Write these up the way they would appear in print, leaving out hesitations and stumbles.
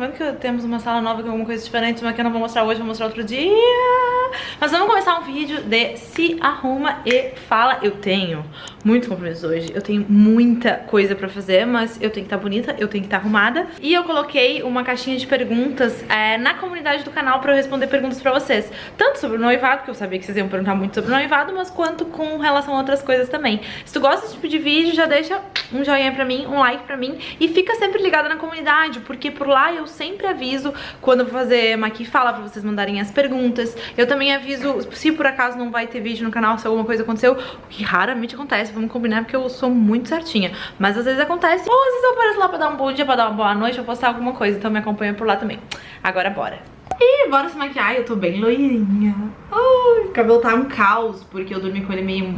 vendo que temos uma sala nova com alguma coisa diferente, mas que eu não vou mostrar hoje, vou mostrar outro dia. Mas vamos começar um vídeo de se arruma e fala. Eu tenho muitos compromissos hoje, eu tenho muita coisa pra fazer, mas eu tenho que estar bonita, eu tenho que estar arrumada. E eu coloquei uma caixinha de perguntas na comunidade do canal pra eu responder perguntas pra vocês. Tanto sobre o noivado, porque eu sabia que vocês iam perguntar muito sobre o noivado, mas quanto com relação a outras coisas também. Se tu gosta desse tipo de vídeo, já deixa um joinha pra mim, um like pra mim. E fica sempre ligada na comunidade, porque por lá eu sempre aviso quando eu vou fazer Maqui Fala pra vocês mandarem as perguntas. Eu também aviso se por acaso não vai ter vídeo no canal, se alguma coisa aconteceu, o que raramente acontece, vamos combinar, porque eu sou muito certinha. Mas às vezes acontece, ou às vezes eu apareço lá pra dar um bom dia, pra dar uma boa noite, ou postar alguma coisa, então me acompanha por lá também. Agora bora. E bora se maquiar, eu tô bem loirinha. Ai, o cabelo tá um caos, porque eu dormi com ele meio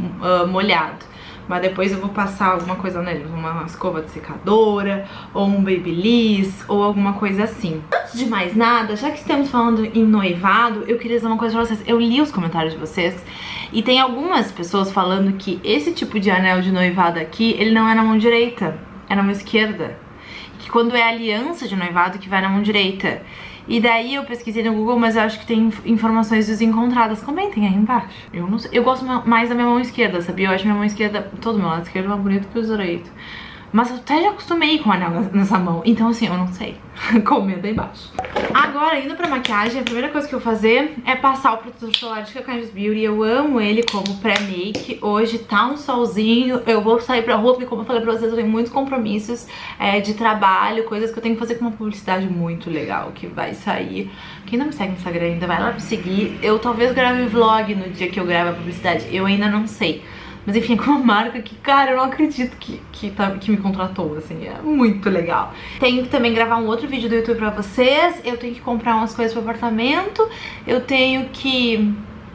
molhado. Mas depois eu vou passar alguma coisa nele, uma escova de secadora, ou um babyliss, ou alguma coisa assim. Antes de mais nada, já que estamos falando em noivado, eu queria dizer uma coisa pra vocês. Eu li os comentários de vocês e tem algumas pessoas falando que esse tipo de anel de noivado aqui, ele não é na mão direita, é na mão esquerda. Que quando é aliança de noivado que vai na mão direita. E daí eu pesquisei no Google, mas eu acho que tem informações desencontradas. Comentem aí embaixo. Eu não sei. Eu gosto mais da minha mão esquerda, sabia? Eu acho minha mão esquerda, todo meu lado esquerdo, mais bonito que o direito. Mas eu até já acostumei com o anel nessa mão. Então assim, eu não sei. Comenta aí embaixo. Agora, indo pra maquiagem, a primeira coisa que eu vou fazer é passar o protetor solar de Kakanis Beauty. Eu amo ele como pré-make. Hoje tá um solzinho. Eu vou sair pra rua, porque como eu falei pra vocês, eu tenho muitos compromissos de trabalho, coisas que eu tenho que fazer com uma publicidade muito legal, que vai sair. Quem não me segue no Instagram ainda, vai lá me seguir. Eu talvez grave vlog no dia que eu gravo a publicidade. Eu ainda não sei. Mas enfim, é com uma marca que, cara, eu não acredito que me contratou, assim, é muito legal. Tenho que também gravar um outro vídeo do YouTube pra vocês, eu tenho que comprar umas coisas pro apartamento, eu tenho que...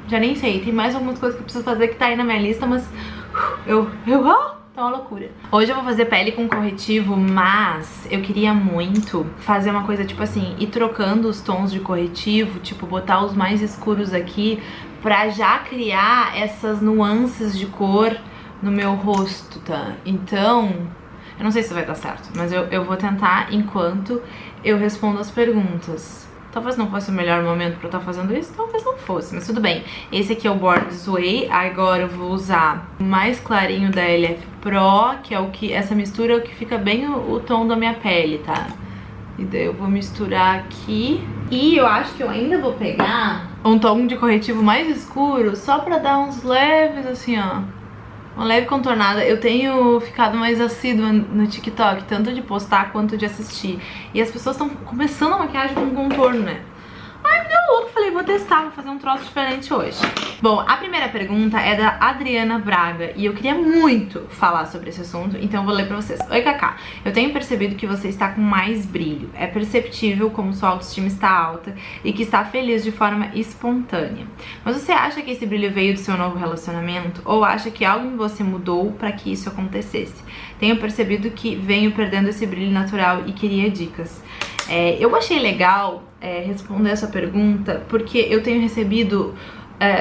já nem sei, tem mais algumas coisas que eu preciso fazer que tá aí na minha lista, mas tá uma loucura. Hoje eu vou fazer pele com corretivo, mas eu queria muito fazer uma coisa tipo assim, ir trocando os tons de corretivo, tipo botar os mais escuros aqui, pra já criar essas nuances de cor no meu rosto, tá? Então, eu não sei se vai dar certo, mas eu vou tentar enquanto eu respondo as perguntas. Talvez não fosse o melhor momento pra eu estar fazendo isso, talvez não fosse, mas tudo bem. Esse aqui é o Born This Way, agora eu vou usar o mais clarinho da LF Pro, que é o que, essa mistura é o que fica bem o tom da minha pele, tá? E daí eu vou misturar aqui. E eu acho que eu ainda vou pegar um tom de corretivo mais escuro, só pra dar uns leves, assim, ó, uma leve contornada. Eu tenho ficado mais assídua no TikTok, tanto de postar quanto de assistir. E as pessoas estão começando a maquiagem com contorno, né? Ai, me deu louco, falei, vou testar, vou fazer um troço diferente hoje. Bom, a primeira pergunta é da Adriana Braga e eu queria muito falar sobre esse assunto, então eu vou ler pra vocês. Oi, Cacá, eu tenho percebido que você está com mais brilho. É perceptível como sua autoestima está alta e que está feliz de forma espontânea. Mas você acha que esse brilho veio do seu novo relacionamento ou acha que algo em você mudou pra que isso acontecesse? Tenho percebido que venho perdendo esse brilho natural e queria dicas. Eu achei legal responder essa pergunta porque eu tenho recebido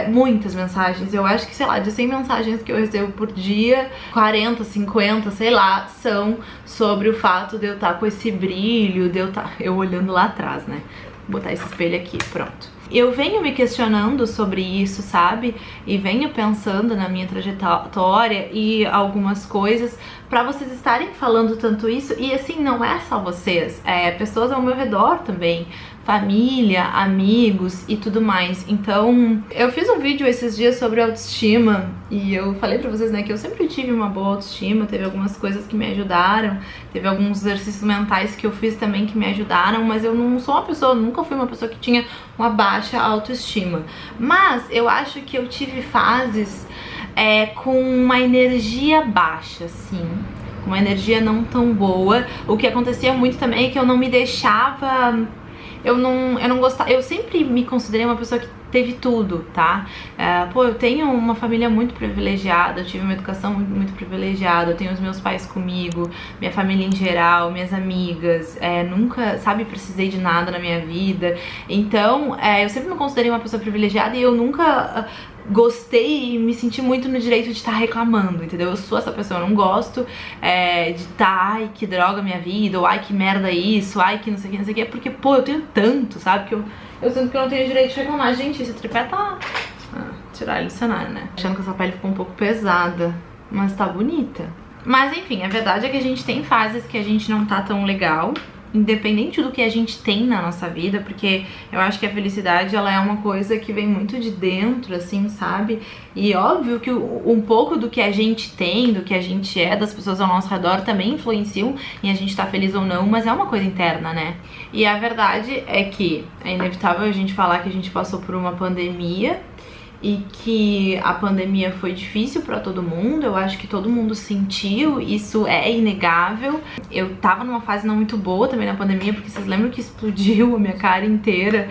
muitas mensagens. Eu acho que, sei lá, de 100 mensagens que eu recebo por dia, 40, 50, sei lá, são sobre o fato de eu estar com esse brilho, de eu olhando lá atrás, né? Vou botar esse espelho aqui, pronto. Eu venho me questionando sobre isso, sabe? E venho pensando na minha trajetória e algumas coisas pra vocês estarem falando tanto isso. E assim, não é só vocês, pessoas ao meu redor também, família, amigos e tudo mais. Então, eu fiz um vídeo esses dias sobre autoestima e eu falei pra vocês, né, que eu sempre tive uma boa autoestima, teve algumas coisas que me ajudaram, teve alguns exercícios mentais que eu fiz também que me ajudaram, mas eu não sou uma pessoa, nunca fui uma pessoa que tinha uma baixa autoestima. Mas eu acho que eu tive fases com uma energia baixa, assim, com uma energia não tão boa. O que acontecia muito também é que eu não me deixava... Eu não gostava, eu sempre me considerei uma pessoa que teve tudo, tá? Pô, eu tenho uma família muito privilegiada, eu tive uma educação muito privilegiada, eu tenho os meus pais comigo, minha família em geral, minhas amigas, nunca, sabe, precisei de nada na minha vida. Então, eu sempre me considerei uma pessoa privilegiada e eu nunca gostei e me senti muito no direito de estar reclamando, entendeu? Eu sou essa pessoa, eu não gosto de estar, ai, que droga minha vida, ou ai, que merda isso, ai, que não sei o que, não sei o que, porque, pô, eu tenho tanto, sabe? Que eu sinto que eu não tenho direito de reclamar. Gente, esse tripé tá... tirar ele do cenário, né? Achando que essa pele ficou um pouco pesada, mas tá bonita. Mas enfim, a verdade é que a gente tem fases que a gente não tá tão legal, independente do que a gente tem na nossa vida, porque eu acho que a felicidade, ela é uma coisa que vem muito de dentro, assim, sabe? E óbvio que um pouco do que a gente tem, do que a gente é, das pessoas ao nosso redor também influenciam em a gente estar feliz ou não, mas é uma coisa interna, né? E a verdade é que é inevitável a gente falar que a gente passou por uma pandemia, e que a pandemia foi difícil pra todo mundo, eu acho que todo mundo sentiu, isso é inegável. Eu tava numa fase não muito boa também na pandemia, porque vocês lembram que explodiu a minha cara inteira,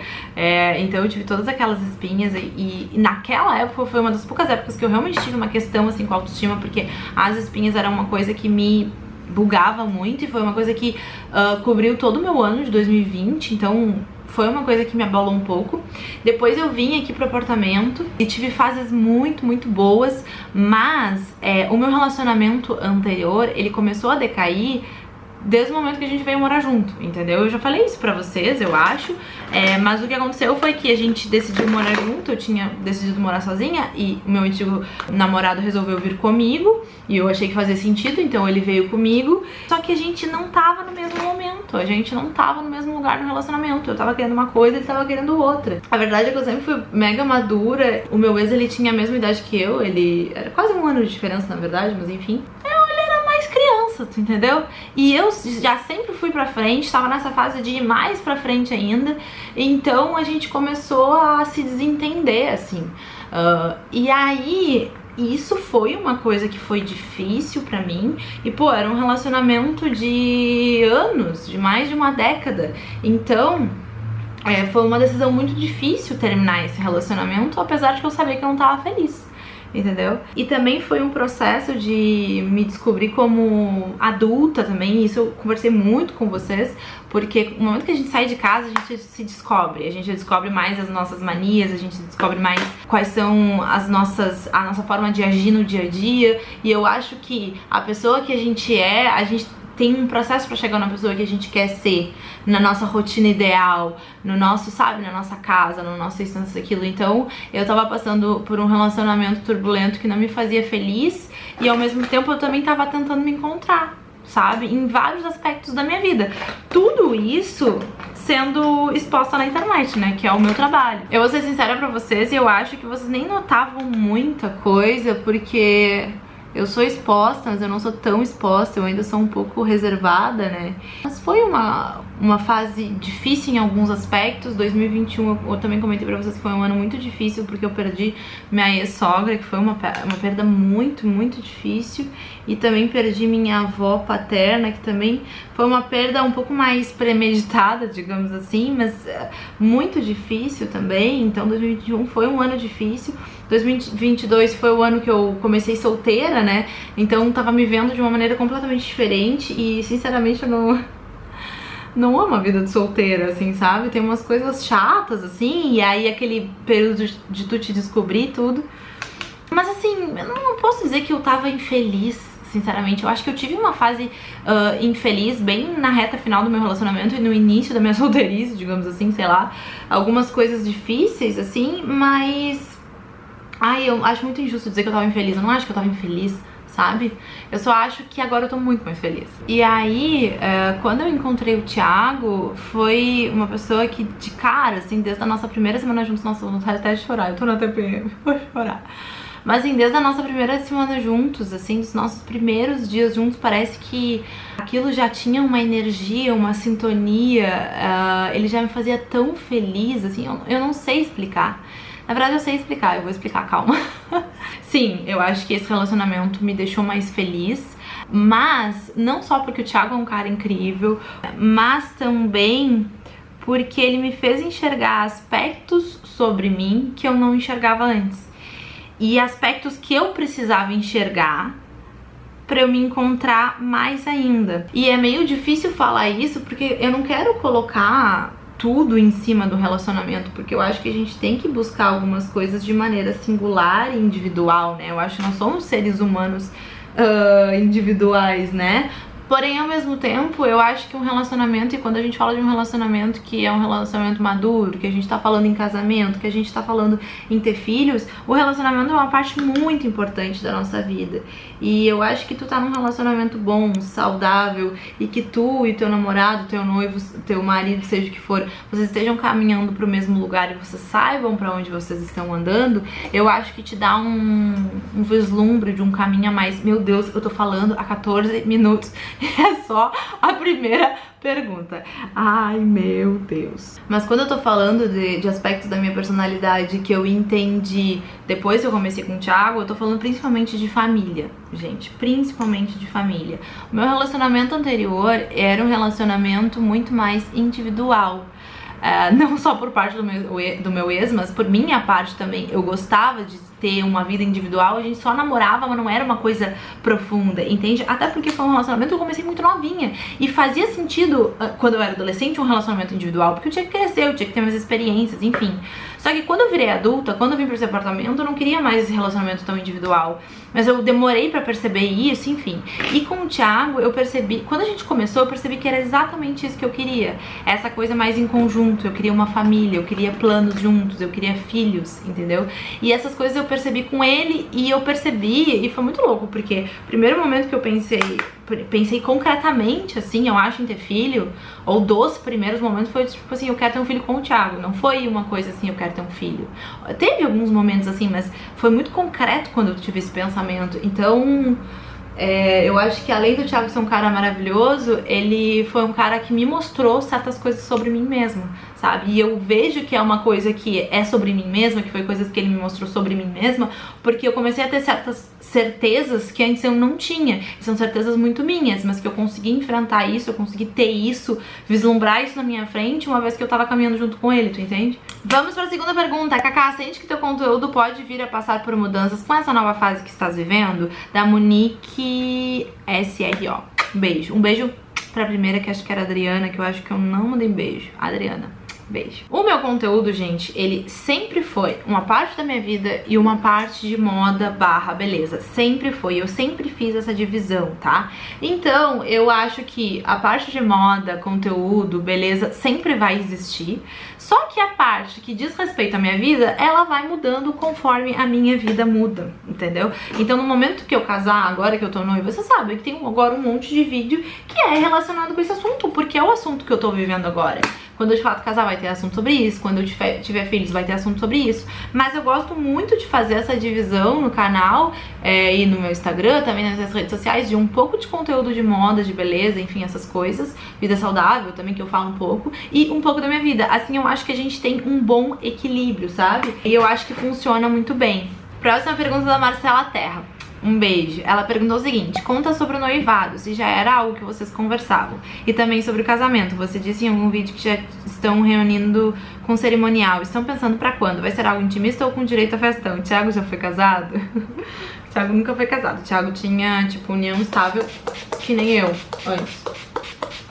então eu tive todas aquelas espinhas e naquela época foi uma das poucas épocas que eu realmente tive uma questão assim com a autoestima, porque as espinhas eram uma coisa que me bugava muito e foi uma coisa que cobriu todo o meu ano de 2020, então foi uma coisa que me abalou um pouco. Depois eu vim aqui pro apartamento e tive fases muito, muito boas, mas o meu relacionamento anterior, ele começou a decair desde o momento que a gente veio morar junto, entendeu? Eu já falei isso pra vocês, eu acho, mas o que aconteceu foi que a gente decidiu morar junto, eu tinha decidido morar sozinha e o meu antigo namorado resolveu vir comigo e eu achei que fazia sentido, então ele veio comigo, só que a gente não tava no mesmo momento, a gente não tava no mesmo lugar no relacionamento, eu tava querendo uma coisa, ele tava querendo outra. A verdade é que eu sempre fui mega madura, o meu ex, ele tinha a mesma idade que eu, ele era quase um ano de diferença, na verdade, mas enfim, criança, tu entendeu? E eu já sempre fui pra frente, tava nessa fase de ir mais pra frente ainda, então a gente começou a se desentender, assim. E aí, isso foi uma coisa que foi difícil pra mim, e pô, era um relacionamento de anos, de mais de uma década, então... foi uma decisão muito difícil terminar esse relacionamento, apesar de que eu sabia que eu não tava feliz. Entendeu? E também foi um processo de me descobrir como adulta também, isso eu conversei muito com vocês, porque no momento que a gente sai de casa, a gente se descobre, a gente descobre mais as nossas manias, a gente descobre mais quais são a nossa forma de agir no dia a dia, e eu acho que a pessoa que a gente tem um processo pra chegar na pessoa que a gente quer ser, na nossa rotina ideal, no nosso, sabe, na nossa casa, no nosso isso, aquilo. Então, eu tava passando por um relacionamento turbulento que não me fazia feliz e ao mesmo tempo eu também tava tentando me encontrar, sabe, em vários aspectos da minha vida. Tudo isso sendo exposta na internet, né, que é o meu trabalho. Eu vou ser sincera pra vocês e eu acho que vocês nem notavam muita coisa, porque... eu sou exposta, mas eu não sou tão exposta, eu ainda sou um pouco reservada, né? Mas foi uma fase difícil em alguns aspectos. 2021, eu também comentei pra vocês que foi um ano muito difícil, porque eu perdi minha ex-sogra, que foi uma perda muito, muito difícil. E também perdi minha avó paterna, que também foi uma perda um pouco mais premeditada, digamos assim, mas muito difícil também. Então 2021 foi um ano difícil. 2022 foi o ano que eu comecei solteira, né? Então tava me vendo de uma maneira completamente diferente e sinceramente eu não amo a vida de solteira, assim, sabe? Tem umas coisas chatas, assim, e aí aquele período de tu te descobrir tudo. Mas assim, eu não posso dizer que eu tava infeliz, sinceramente. Eu acho que eu tive uma fase infeliz bem na reta final do meu relacionamento e no início da minha solteirice, digamos assim, sei lá. Algumas coisas difíceis, assim, mas... ai, eu acho muito injusto dizer que eu tava infeliz. Eu não acho que eu tava infeliz, sabe? Eu só acho que agora eu tô muito mais feliz. E aí, quando eu encontrei o Thiago, foi uma pessoa que, de cara, assim, desde a nossa primeira semana juntos... nossa, eu vontade até de chorar, eu tô na TPM, vou chorar. Mas assim, desde a nossa primeira semana juntos, assim, dos nossos primeiros dias juntos, parece que aquilo já tinha uma energia, uma sintonia, ele já me fazia tão feliz, assim, eu não sei explicar. Na verdade eu sei explicar, eu vou explicar, calma. Sim, eu acho que esse relacionamento me deixou mais feliz, mas não só porque o Thiago é um cara incrível, mas também porque ele me fez enxergar aspectos sobre mim que eu não enxergava antes. E aspectos que eu precisava enxergar pra eu me encontrar mais ainda. E é meio difícil falar isso porque eu não quero colocar tudo em cima do relacionamento, porque eu acho que a gente tem que buscar algumas coisas de maneira singular e individual, né? Eu acho que nós somos seres humanos individuais, né? Porém, ao mesmo tempo, eu acho que um relacionamento, e quando a gente fala de um relacionamento que é um relacionamento maduro, que a gente tá falando em casamento, que a gente tá falando em ter filhos, o relacionamento é uma parte muito importante da nossa vida. E eu acho que tu tá num relacionamento bom, saudável, e que tu e teu namorado, teu noivo, teu marido, seja o que for, vocês estejam caminhando pro mesmo lugar e vocês saibam pra onde vocês estão andando, eu acho que te dá um vislumbre de um caminho a mais. Meu Deus, eu tô falando há 14 minutos. É só a primeira pergunta. Ai, meu Deus. Mas quando eu tô falando de aspectos da minha personalidade que eu entendi depois que eu comecei com o Thiago, eu tô falando principalmente de família, gente. Principalmente de família. O meu relacionamento anterior era um relacionamento muito mais individual. Não só por parte do meu ex, mas por minha parte também. Eu gostava de ter uma vida individual, a gente só namorava, mas não era uma coisa profunda, entende? Até porque foi um relacionamento que eu comecei muito novinha e fazia sentido, quando eu era adolescente, um relacionamento individual, porque eu tinha que crescer, eu tinha que ter minhas experiências, enfim. Só que quando eu virei adulta, quando eu vim pra esse apartamento, eu não queria mais esse relacionamento tão individual, mas eu demorei pra perceber isso, enfim. E com o Thiago, eu percebi, quando a gente começou, eu percebi que era exatamente isso que eu queria, essa coisa mais em conjunto. Eu queria uma família, eu queria planos juntos, eu queria filhos, entendeu? E essas coisas eu percebi com ele, e eu percebi, e foi muito louco, porque o primeiro momento que eu pensei concretamente, assim, eu acho, em ter filho, ou dos primeiros momentos, foi tipo assim, eu quero ter um filho com o Thiago. Não foi uma coisa assim, eu quero ter um filho. Teve alguns momentos assim, mas foi muito concreto quando eu tive esse pensamento. Então, eu acho que além do Thiago ser um cara maravilhoso, ele foi um cara que me mostrou certas coisas sobre mim mesma, sabe? E eu vejo que é uma coisa que é sobre mim mesma, que foi coisas que ele me mostrou sobre mim mesma, porque eu comecei a ter certas certezas que antes eu não tinha. São certezas muito minhas, mas que eu consegui enfrentar isso, eu consegui ter isso, vislumbrar isso na minha frente uma vez que eu tava caminhando junto com ele, tu entende? Vamos para a segunda pergunta. Cacá, sente que teu conteúdo pode vir a passar por mudanças com essa nova fase que estás vivendo? Da Monique SRO. Beijo. Um beijo pra primeira, que acho que era a Adriana, que eu acho que eu não mandei beijo. Adriana, beijo. O meu conteúdo, gente, ele sempre foi uma parte da minha vida e uma parte de moda / beleza. Sempre foi. Eu sempre fiz essa divisão, tá? Então, eu acho que a parte de moda, conteúdo, beleza, sempre vai existir. Só que a parte que diz respeito à minha vida, ela vai mudando conforme a minha vida muda, entendeu? Então, no momento que eu casar, agora que eu tô noiva, você sabe que tem agora um monte de vídeo que é relacionado com esse assunto, porque é o assunto que eu tô vivendo agora. Quando eu de fato casar, vai ter assunto sobre isso. Quando eu tiver filhos, vai ter assunto sobre isso. Mas eu gosto muito de fazer essa divisão no canal e no meu Instagram, também nas minhas redes sociais, de um pouco de conteúdo de moda, de beleza, enfim, essas coisas. Vida saudável também, que eu falo um pouco. E um pouco da minha vida. Assim, eu acho que a gente tem um bom equilíbrio, sabe? E eu acho que funciona muito bem. Próxima pergunta da Marcela Terra. Um beijo. Ela perguntou o seguinte: conta sobre o noivado, se já era algo que vocês conversavam. E também sobre o casamento. Você disse em algum vídeo que já estão reunindo com cerimonial. Estão pensando pra quando? Vai ser algo intimista ou com direito a festão? O Thiago já foi casado? O Thiago nunca foi casado. O Thiago tinha, tipo, união estável, que nem eu, antes.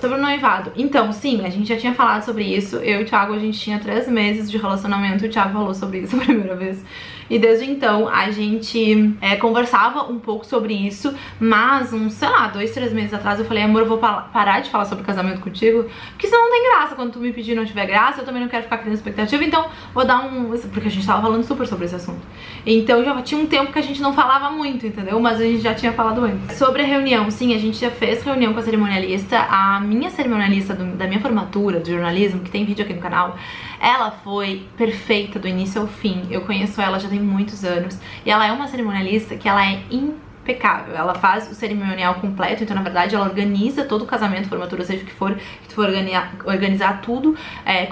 Sobre o noivado. Então, sim, a gente já tinha falado sobre isso. Eu e o Thiago, a gente tinha 3 meses de relacionamento. O Thiago falou sobre isso a primeira vez. E desde então a gente conversava um pouco sobre isso. Mas uns, sei lá, 2, 3 meses atrás eu falei: amor, eu vou parar de falar sobre casamento contigo, porque senão não tem graça. Quando tu me pedir e não tiver graça, eu também não quero ficar criando expectativa. Então vou dar porque a gente tava falando super sobre esse assunto. Então já tinha um tempo que a gente não falava muito, entendeu? Mas a gente já tinha falado antes. Sobre a reunião, sim, a gente já fez reunião com a cerimonialista. A minha cerimonialista da minha formatura de jornalismo, que tem vídeo aqui no canal, ela foi perfeita do início ao fim. Eu conheço ela já tem muitos anos. E ela é uma cerimonialista que ela é impecável. Ela faz o cerimonial completo. Então, na verdade, ela organiza todo o casamento, formatura, seja o que for, que tu for organizar tudo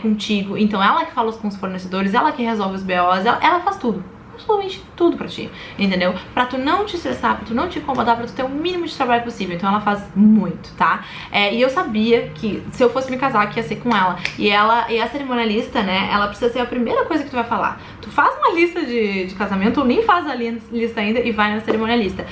contigo. Então, ela que fala com os fornecedores, ela que resolve os BOs, ela faz tudo. Absolutamente tudo pra ti, entendeu? Pra tu não te estressar, pra tu não te incomodar, pra tu ter o mínimo de trabalho possível. Então ela faz muito, tá? E eu sabia que se eu fosse me casar, que ia ser com ela. E a cerimonialista, né, ela precisa ser a primeira coisa que tu vai falar. Tu faz uma lista de casamento ou nem faz a lista ainda e vai na cerimonialista.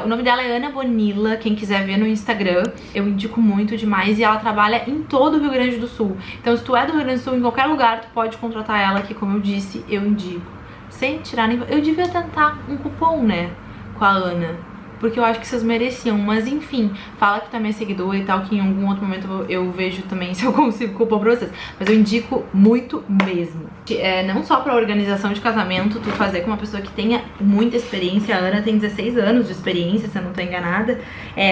O nome dela é Ana Bonilla, quem quiser ver no Instagram, eu indico muito demais, e ela trabalha em todo o Rio Grande do Sul. Então se tu é do Rio Grande do Sul, em qualquer lugar, tu pode contratar ela, que como eu disse, eu indico. Sem tirar nem... Eu devia tentar um cupom, né, com a Ana, porque eu acho que vocês mereciam, mas enfim, fala que também é seguidora e tal, que em algum outro momento eu vejo também se eu consigo cupom pra vocês. Mas eu indico muito mesmo. Não só pra organização de casamento, tu fazer com uma pessoa que tenha muita experiência. A Ana tem 16 anos de experiência, se eu não tô enganada.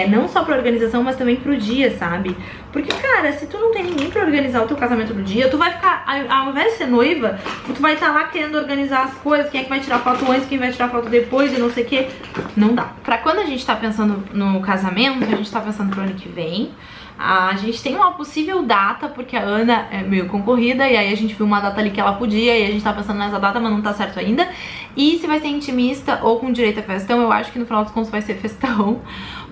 Não só pra organização, mas também pro dia, sabe? Porque, cara, se tu não tem ninguém pra organizar o teu casamento do dia, tu vai ficar, ao invés de ser noiva, tu vai estar lá querendo organizar as coisas, quem é que vai tirar foto antes, quem vai tirar foto depois e não sei o que. Não dá. Pra quando a gente tá pensando no casamento, a gente tá pensando pro ano que vem. A gente tem uma possível data, porque a Ana é meio concorrida, e aí a gente viu uma data ali que ela podia, e a gente tá pensando nessa data, mas não tá certo ainda. E se vai ser intimista ou com direito a festão, eu acho que no final dos contos vai ser festão.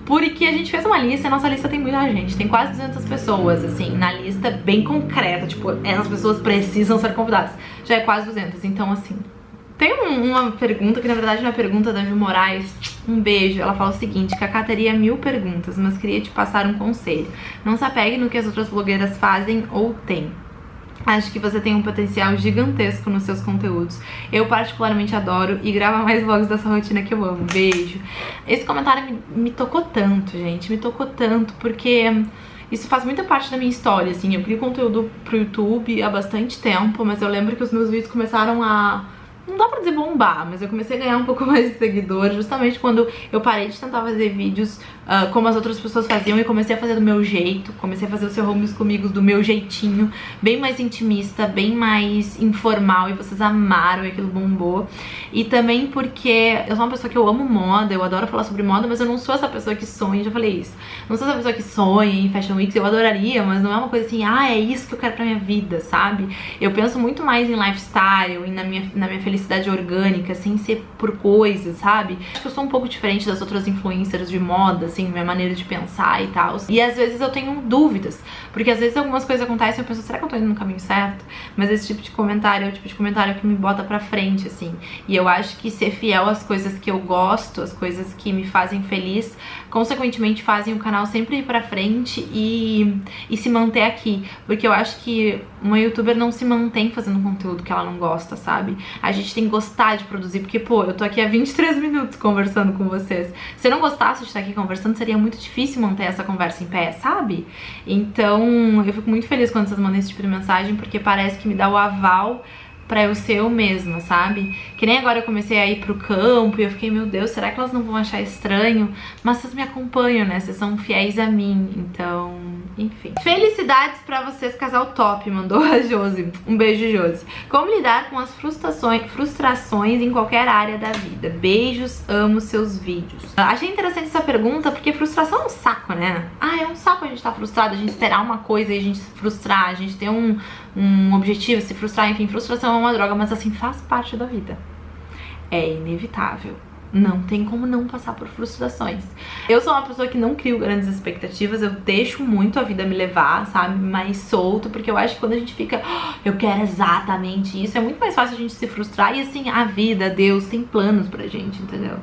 Porque a gente fez uma lista e a nossa lista tem muita gente. Tem quase 200 pessoas, assim, na lista bem concreta. Tipo, essas pessoas precisam ser convidadas. Já é quase 200, então assim... Tem uma pergunta, que na verdade é uma pergunta da Ju Moraes. Um beijo. Ela fala o seguinte: Cacá, teria 1000 perguntas, mas queria te passar um conselho. Não se apegue no que as outras blogueiras fazem ou têm. Acho que você tem um potencial gigantesco nos seus conteúdos. Eu particularmente adoro e grava mais vlogs dessa rotina que eu amo. Beijo. Esse comentário me tocou tanto, gente. Me tocou tanto, porque... isso faz muita parte da minha história, assim. Eu crio conteúdo pro YouTube há bastante tempo, mas eu lembro que os meus vídeos começaram a... não dá pra dizer bombar, mas eu comecei a ganhar um pouco mais de seguidores justamente quando eu parei de tentar fazer vídeos como as outras pessoas faziam e comecei a fazer do meu jeito. Comecei a fazer o Seu Homes comigo do meu jeitinho, bem mais intimista, bem mais informal, e vocês amaram e aquilo bombou. E também porque eu sou uma pessoa que eu amo moda, eu adoro falar sobre moda, mas eu não sou essa pessoa que sonha, já falei isso. Não sou essa pessoa que sonha em Fashion Weeks, eu adoraria, mas não é uma coisa assim, é isso que eu quero pra minha vida, sabe? Eu penso muito mais em lifestyle, na minha felicidade orgânica, sem ser por coisas, sabe? Acho que eu sou um pouco diferente das outras influencers de moda, assim, minha maneira de pensar e tal. E às vezes eu tenho dúvidas, porque às vezes algumas coisas acontecem e eu penso, será que eu tô indo no caminho certo? Mas esse tipo de comentário é o tipo de comentário que me bota pra frente, assim. E eu acho que ser fiel às coisas que eu gosto, às coisas que me fazem feliz, consequentemente fazem o canal sempre ir pra frente e se manter aqui. Porque eu acho que uma youtuber não se mantém fazendo conteúdo que ela não gosta, sabe? A gente tem que gostar de produzir, porque, pô, eu tô aqui há 23 minutos conversando com vocês. Se eu não gostasse de estar aqui conversando, seria muito difícil manter essa conversa em pé, sabe? Então, eu fico muito feliz quando vocês mandam esse tipo de mensagem, porque parece que me dá o aval pra eu ser eu mesma, sabe? Que nem agora eu comecei a ir pro campo e eu fiquei, meu Deus, será que elas não vão achar estranho? Mas vocês me acompanham, né? Vocês são fiéis a mim, então... enfim. Felicidades pra vocês, casal top, mandou a Josi. Um beijo, Josi. Como lidar com as frustrações em qualquer área da vida? Beijos, amo seus vídeos. Achei interessante essa pergunta, porque frustração é um saco, né? É um saco a gente estar frustrado, a gente esperar uma coisa e a gente se frustrar, a gente ter um objetivo, se frustrar, enfim, frustração é uma droga, mas assim, faz parte da vida. É inevitável. Não tem como não passar por frustrações. Eu sou uma pessoa que não crio grandes expectativas, eu deixo muito a vida me levar, sabe, mais solto, porque eu acho que quando a gente fica, eu quero exatamente isso, é muito mais fácil a gente se frustrar, e assim, a vida, Deus tem planos pra gente, entendeu?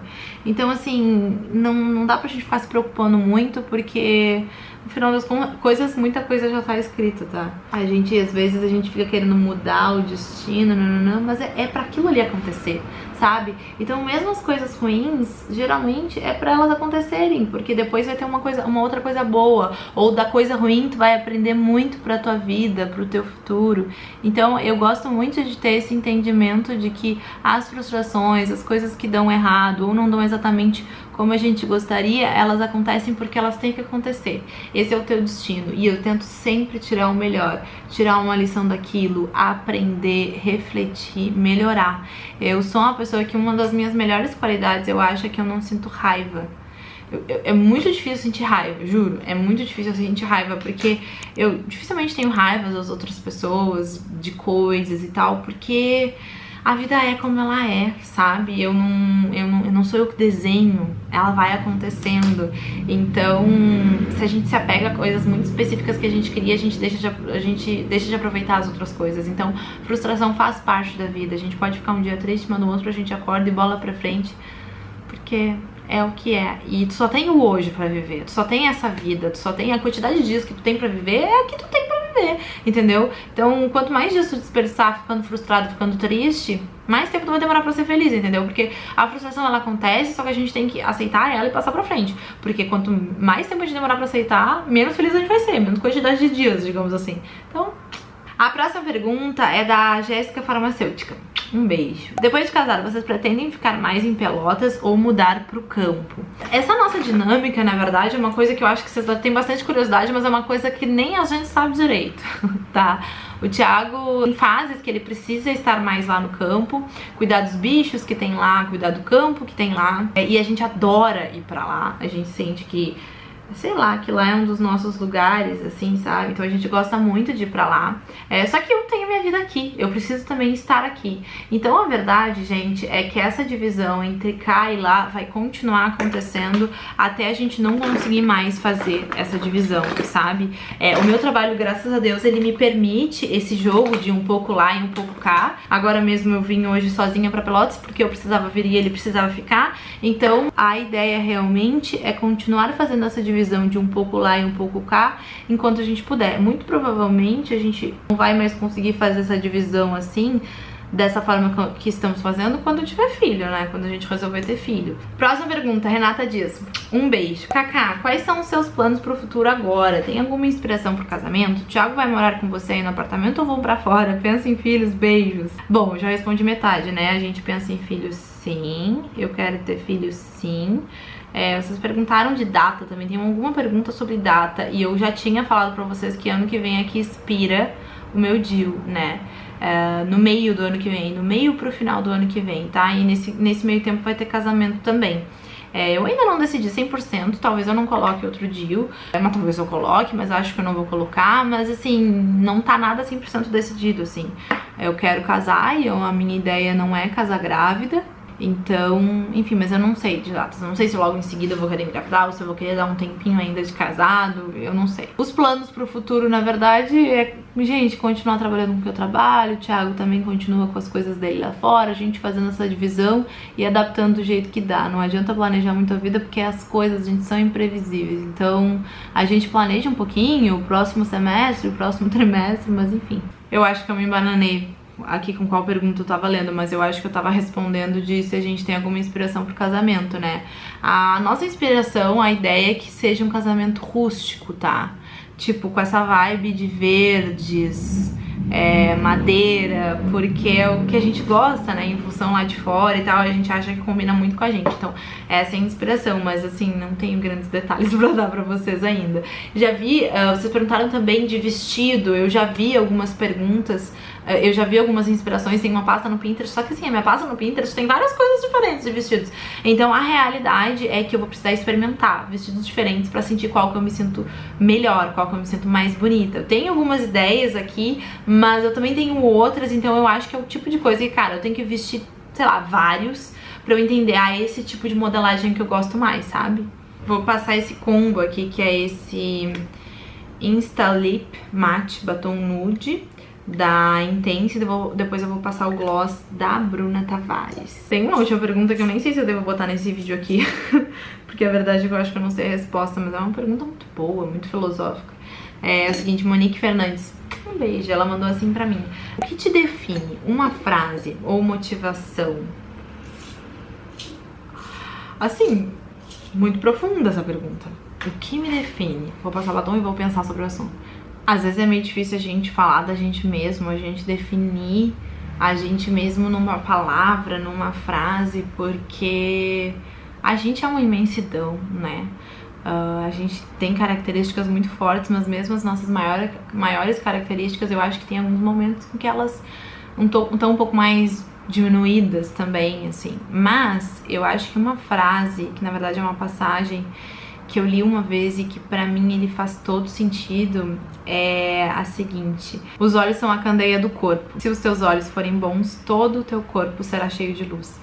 Então assim, não dá pra gente ficar se preocupando muito, porque no final das contas, muita coisa já tá escrita, tá? A gente, às vezes, a gente fica querendo mudar o destino, mas é pra aquilo ali acontecer, sabe? Então, mesmo as coisas ruins, geralmente é pra elas acontecerem, porque depois vai ter uma outra coisa boa, ou da coisa ruim tu vai aprender muito pra tua vida, pro teu futuro. Então, eu gosto muito de ter esse entendimento de que as frustrações, as coisas que dão errado, ou não dão exatamente como a gente gostaria, elas acontecem porque elas têm que acontecer. Esse é o teu destino, e eu tento sempre tirar o melhor, tirar uma lição daquilo, aprender, refletir, melhorar. Eu sou uma pessoa que uma das minhas melhores qualidades, eu acho, é que eu não sinto raiva. É muito difícil sentir raiva, juro. É muito difícil sentir raiva, porque eu dificilmente tenho raiva das outras pessoas, de coisas e tal, porque a vida é como ela é, sabe? Eu não sou eu que desenho, ela vai acontecendo. Então, se a gente se apega a coisas muito específicas que a gente queria, a gente deixa de aproveitar as outras coisas. Então, frustração faz parte da vida. A gente pode ficar um dia triste, mas no outro a gente acorda e bola pra frente, porque é o que é. E tu só tem o hoje pra viver, tu só tem essa vida, tu só tem a quantidade de dias que tu tem pra viver, é a que tu tem pra viver, entendeu? Então, quanto mais dias tu desperdiçar ficando frustrado, ficando triste, mais tempo tu vai demorar pra ser feliz, entendeu? Porque a frustração, ela acontece, só que a gente tem que aceitar ela e passar pra frente. Porque quanto mais tempo a gente demorar pra aceitar, menos feliz a gente vai ser, menos quantidade de dias, digamos assim. Então, a próxima pergunta é da Jéssica Farmacêutica. Um beijo. Depois de casado, vocês pretendem ficar mais em Pelotas ou mudar pro campo? Essa nossa dinâmica, na verdade, é uma coisa que eu acho que vocês têm bastante curiosidade, mas é uma coisa que nem a gente sabe direito, tá? O Thiago, em fases que ele precisa estar mais lá no campo, cuidar dos bichos que tem lá, cuidar do campo que tem lá. E a gente adora ir pra lá, a gente sente que, sei lá, que lá é um dos nossos lugares, assim, sabe? Então a gente gosta muito de ir pra lá. Só que eu tenho minha vida aqui, eu preciso também estar aqui. Então a verdade, gente, é que essa divisão entre cá e lá vai continuar acontecendo até a gente não conseguir mais fazer essa divisão, sabe? O meu trabalho, graças a Deus, ele me permite esse jogo de um pouco lá e um pouco cá. Agora mesmo eu vim hoje sozinha pra Pelotas porque eu precisava vir e ele precisava ficar. Então a ideia realmente é continuar fazendo essa divisão de um pouco lá e um pouco cá, enquanto a gente puder. Muito provavelmente a gente não vai mais conseguir fazer essa divisão assim, dessa forma que estamos fazendo quando eu tiver filho, né? Quando a gente resolver ter filho. Próxima pergunta, Renata diz: um beijo. Kaká, quais são os seus planos pro futuro agora? Tem alguma inspiração pro casamento? O Thiago vai morar com você aí no apartamento ou vão pra fora? Pensa em filhos, beijos. Bom, já respondi metade, né? A gente pensa em filhos, sim. Eu quero ter filhos, sim. Vocês perguntaram de data também, tem alguma pergunta sobre data, e eu já tinha falado pra vocês que ano que vem aqui expira o meu DIU, né? No meio do ano que vem, no meio pro final do ano que vem, tá? E nesse meio tempo vai ter casamento também. Eu ainda não decidi 100%, talvez eu não coloque outro DIU, mas talvez eu coloque, mas acho que eu não vou colocar, mas assim, não tá nada 100% decidido, assim. Eu quero casar e a minha ideia não é casar grávida. Então, enfim, mas eu não sei de datas. Eu não sei se logo em seguida eu vou querer engravidar ou se eu vou querer dar um tempinho ainda de casado. Eu não sei. Os planos pro futuro, na verdade, é, gente, continuar trabalhando com o que eu trabalho. O Thiago também continua com as coisas dele lá fora. A gente fazendo essa divisão e adaptando do jeito que dá. Não adianta planejar muito a vida porque as coisas, gente, são imprevisíveis. Então, a gente planeja um pouquinho o próximo semestre, o próximo trimestre, mas enfim. Eu acho que eu me embananei aqui com qual pergunta eu tava lendo, mas eu acho que eu tava respondendo de se a gente tem alguma inspiração pro casamento, né? A nossa inspiração, a ideia é que seja um casamento rústico, tá? Tipo, com essa vibe de verdes, madeira, porque é o que a gente gosta, né? Em função lá de fora e tal, a gente acha que combina muito com a gente. Então, essa é a inspiração, mas assim, não tenho grandes detalhes pra dar pra vocês ainda. Já vi, vocês perguntaram também de vestido, eu já vi algumas perguntas. Eu já vi algumas inspirações, tem uma pasta no Pinterest, só que assim, a minha pasta no Pinterest tem várias coisas diferentes de vestidos. Então a realidade é que eu vou precisar experimentar vestidos diferentes pra sentir qual que eu me sinto melhor, qual que eu me sinto mais bonita. Eu tenho algumas ideias aqui, mas eu também tenho outras, então eu acho que é o tipo de coisa que, cara, eu tenho que vestir, sei lá, vários pra eu entender, esse tipo de modelagem que eu gosto mais, sabe? Vou passar esse combo aqui, que é esse Insta Lip Matte Batom Nude da Intense, depois eu vou passar o gloss da Bruna Tavares. Tem uma última pergunta que eu nem sei se eu devo botar nesse vídeo aqui, porque a verdade é que eu acho que eu não sei a resposta, mas é uma pergunta muito boa, muito filosófica. É o seguinte, Monique Fernandes, um beijo, ela mandou assim pra mim: o que te define? Uma frase ou motivação? Assim, muito profunda essa pergunta. O que me define? Vou passar batom e vou pensar sobre o assunto. Às vezes é meio difícil a gente falar da gente mesmo, a gente definir a gente mesmo numa palavra, numa frase, porque a gente é uma imensidão, né? A gente tem características muito fortes, mas mesmo as nossas maiores características, eu acho que tem alguns momentos em que elas estão um pouco mais diminuídas também, assim. Mas eu acho que uma frase, que na verdade é uma passagem que eu li uma vez e que pra mim ele faz todo sentido, é a seguinte: os olhos são a candeia do corpo. Se os teus olhos forem bons, todo o teu corpo será cheio de luz.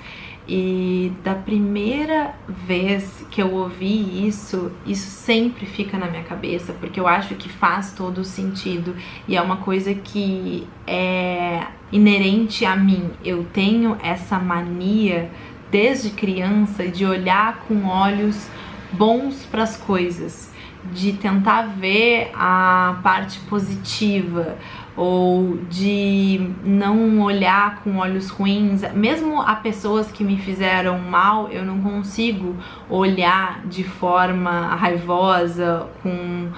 E da primeira vez que eu ouvi isso sempre fica na minha cabeça, porque eu acho que faz todo sentido e é uma coisa que é inerente a mim. Eu tenho essa mania desde criança de olhar com olhos bons para as coisas, de tentar ver a parte positiva, ou de não olhar com olhos ruins. Mesmo a pessoas que me fizeram mal, eu não consigo olhar de forma raivosa, com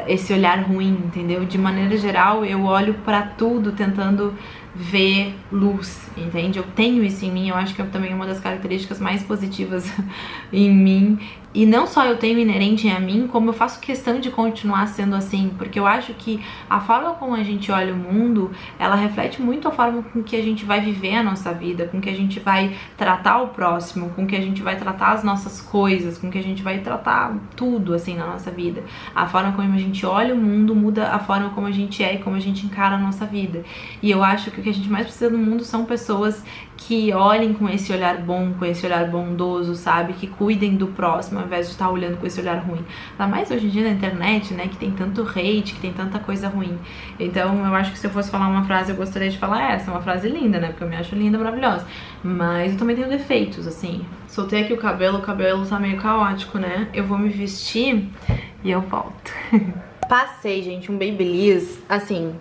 esse olhar ruim, entendeu? De maneira geral, eu olho pra tudo tentando ver luz, entende? Eu tenho isso em mim, eu acho que é também uma das características mais positivas em mim. E não só eu tenho inerente a mim, como eu faço questão de continuar sendo assim, porque eu acho que a forma como a gente olha o mundo, ela reflete muito a forma com que a gente vai viver a nossa vida, com que a gente vai tratar o próximo, com que a gente vai tratar as nossas coisas, com que a gente vai tratar tudo, assim, na nossa vida. A forma como a gente olha o mundo muda a forma como a gente é e como a gente encara a nossa vida. E eu acho que o que a gente mais precisa no mundo são pessoas que olhem com esse olhar bom, com esse olhar bondoso, sabe? Que cuidem do próximo, ao invés de estar olhando com esse olhar ruim. Ainda mais hoje em dia na internet, né? Que tem tanto hate, que tem tanta coisa ruim. Então eu acho que se eu fosse falar uma frase, eu gostaria de falar essa. Uma frase linda, né? Porque eu me acho linda, maravilhosa. Mas eu também tenho defeitos, assim. Soltei aqui o cabelo tá meio caótico, né? Eu vou me vestir e eu volto. Passei, gente, um Babyliss, assim,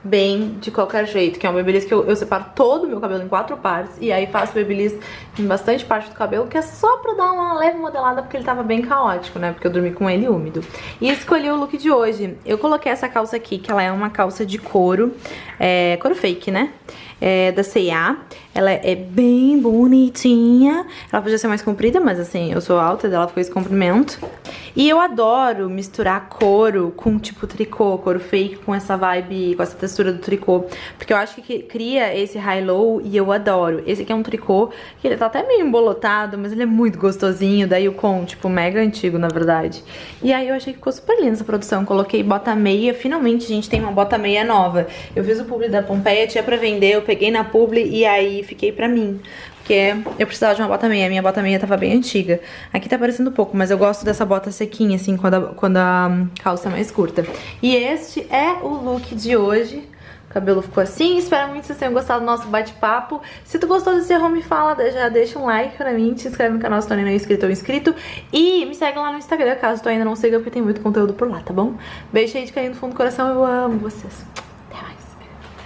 bem de qualquer jeito, que é um Babyliss que eu separo todo o meu cabelo em 4 partes, e aí faço Babyliss em bastante parte do cabelo, que é só pra dar uma leve modelada, porque ele tava bem caótico, né, porque eu dormi com ele úmido. E escolhi o look de hoje. Eu coloquei essa calça aqui, que ela é uma calça de couro, couro fake, né, da C&A. Ela é bem bonitinha. Ela podia ser mais comprida, mas assim, eu sou alta, dela ficou esse comprimento. E eu adoro misturar couro com tipo tricô, couro fake, com essa vibe, com essa textura do tricô, porque eu acho que cria esse high-low e eu adoro. Esse aqui é um tricô que ele tá até meio embolotado, mas ele é muito gostosinho, daí o com, tipo, mega antigo, na verdade. E aí eu achei que ficou super linda essa produção. Coloquei bota meia, finalmente, gente, tem uma bota meia nova. Eu fiz o publi da Pompeia, tinha pra vender, eu peguei na publi e aí fiquei pra mim, porque eu precisava de uma bota meia. A minha bota meia tava bem antiga. Aqui tá parecendo pouco, mas eu gosto dessa bota sequinha, assim, quando a calça é mais curta. E este é o look de hoje. O cabelo ficou assim. Espero muito que vocês tenham gostado do nosso bate-papo. Se tu gostou desse home fala, já deixa um like pra mim, te inscreve no canal se tu ainda não é inscrito ou inscrito. E me segue lá no Instagram, caso tu ainda não siga, porque tem muito conteúdo por lá, tá bom? Beijo aí de carinho no fundo do coração, eu amo vocês.